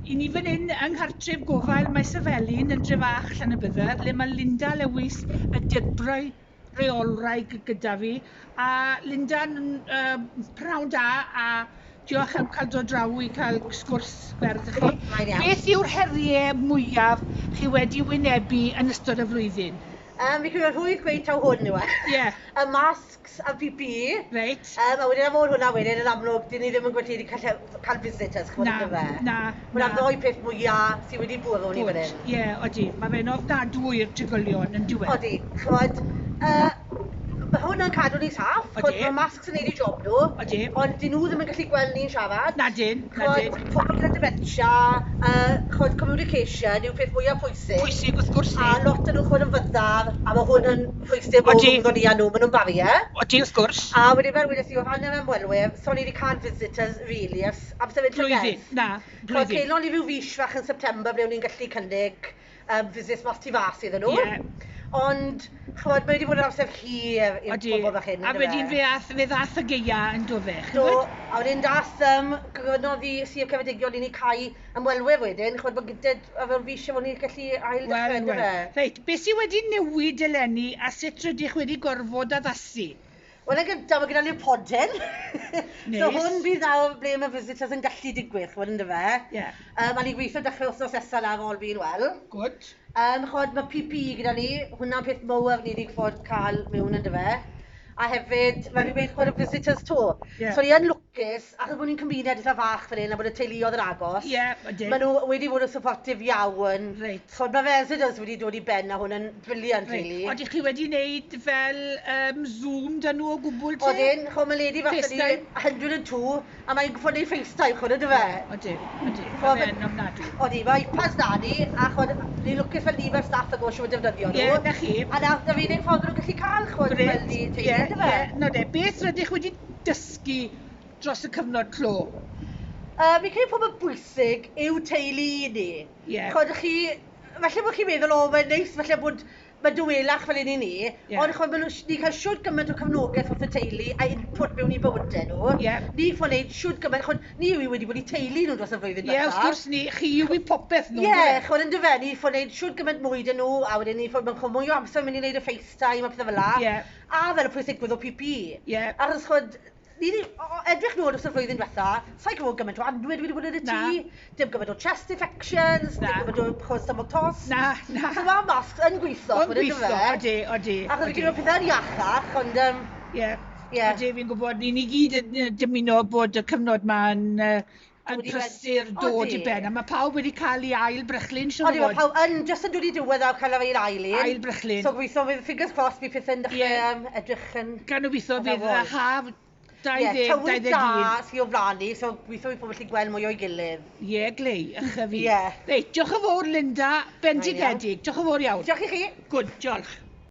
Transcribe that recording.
I ni fan hyn yng Nghartref Gofal Maes-y-felin yn Drefach Llanybydder, le mae Linda Lewis y Dirprwy Reolwraig gyda fi. A Linda'n pnawn da a diolch am cael dod draw i cael sgwrs ferdd â chi. Mae'n iawn. Beth yw'r heriau mwyaf chi wedi wynebu yn ystod y flwyddyn? Fi credu rhwydd gweud taw hwn yw e. Ie. Y masks a PPE. Reit. A wedyn am fod hwnna wedyn yn amlwg, dyn ni ddim yn gwerthu cael visitors, chymod Na, yn fe. na, Hwnna'n na. ddoi peth mwyaf sydd wedi bwrw ni fan hyn. Ie, odi. Mae fe'n ofnadwy i'r trigolion yn diwedd. Odi, chymod, mae hwnna'n cadw ni saff, chymod, mae masks yn neud i job nhw, Odi. ond dyn nhw ddim yn gallu gweld ni'n siarad. Nadyn, Chymod, nadyn. pobl gyda dementia, chymod, communication yw peth mwyaf pwysig. Pwysig wrth gwrs A ni. lot yn nhw'n chwyd yn fyddar, a mae hwn yn pwysig bod Odi. nhw'n ni a nhw, maen nhw'n bariau. Odi wrth gwrs. A wedyn fel wedes i o rhan yr ymwelwyr, so ni wedi cael visitors really ers amser fynd Blwyddyn, na, blwyddyn. Celon ni fyw fis fach yn September ble o'n ni'n gallu cynnig visits mas tu fas iddyn nhw. Ie. Ond, chymod, mae wedi bod yn amser hir i'r Odi. bobl fach hyn. A wedyn fe ddath y geia yn dofe. Do, a wedyn dath gyfnod i Sir Ceredigion i ni cael ymwelwyr wedyn, chymod, bod gyda fel fis efo ni'n gallu ail dechrau fe. Reit, beth sydd wedi newid eleni a sut rydych wedi gorfod addasu? Wel, yn gyntaf, mae gyda ni'r podyn. Neis. So hwn bydd nawr ble mae visitors yn gallu digwydd, chymod, yn dyfe. Ie. A ni'n gweithio dechrau wrthnos nesaf ar ôl fi'n wel. Good. Chod, mae PPE gyda ni, hwnna'n peth mowr ni wedi fod cael mewn yn dyfe. A hefyd, mae fi'n gweud chod y visitors to. Ie. So ni yn lwcus, achos bod ni'n cymuned eitha fach fan hyn a bod y teuluodd yn agos. Ie, odi. Maen nhw wedi bod yn supportif iawn. Reit. Chod, mae residents wedi dod i ben a hwn yn briliant Reit. rili. Odych chi wedi wneud fel Zoom dyn nhw o gwbl te? Odyn, chod mae lady fach ni FaceTime? 102 a mae'n ffod neud FaceTime chod yn dyfe. Odi, odi. Chod, Mae fe'n ofnadwy. Odi, mae iPads da ni a chod ni'n lwcus fel nifer staff a gosio bod defnyddio nhw. Ie, na chi. A na David ein ffordd nhw'n gallu cael chod fel ni teulu yn dyfe. No de, beth rydych wedi dysgu dros y cyfnod clo? Fi'n credu pob yn bwysig yw teulu i ni. Ie. Chod chi, falle bod chi'n meddwl o, mae'n neis falle bod mae dywelach fel un i ni, ond chod ni'n cael siwt gymaint o cefnogaeth wrth y teulu a input mewn i bywydau nhw. Ni ffod wneud siwt gymaint, chod ni yw wedi bod i teulu nhw dros y flwyddyn Ie, wrth gwrs ni, chi yw i popeth nhw. Ie, chod yn dyfe, ni ffod wneud siwt gymaint mwy dyn nhw, a wedyn ni ffod mewn mwy o amser mynd i wneud y FaceTime a pethau fel la. A fel y pwysigwydd o PPE. Achos chod, ni wedi edrych nôl dros y flwyddyn diwetha, sa'i gwybod gymaint o anwyd wedi bod yn y tŷ, dim gymaint o chest infections, dim gymaint o stomach toss. Na. So mae masks yn gweithio, Yn gweithio, odi. Achos fi gyda'r pethau'n iachach, ond... Ie, odi, fi'n gwybod, ni gyd yn dymuno bod y cyfnod ma'n prysur dod i ben, a mae pawb wedi cael ei ail brychlyn, siwr o fod. Odi, mae pawb yn just yn dod i diwedd a cael ei ail un. Ail brychlyn. So gweithio, fingers crossed, bydd pethau'n dechrau edrych yn... Gan o weithio fydd y haf 2021. Tywydd da sy'n o flaen ni, so gweithio fi pobl gallu gweld mwy o'i gilydd. Ie, glei, ychydig fi. Ie. Reit, diolch yn fawr Linda, bendigedig, diolch yn fawr iawn. Diolch i chi. Good, diolch.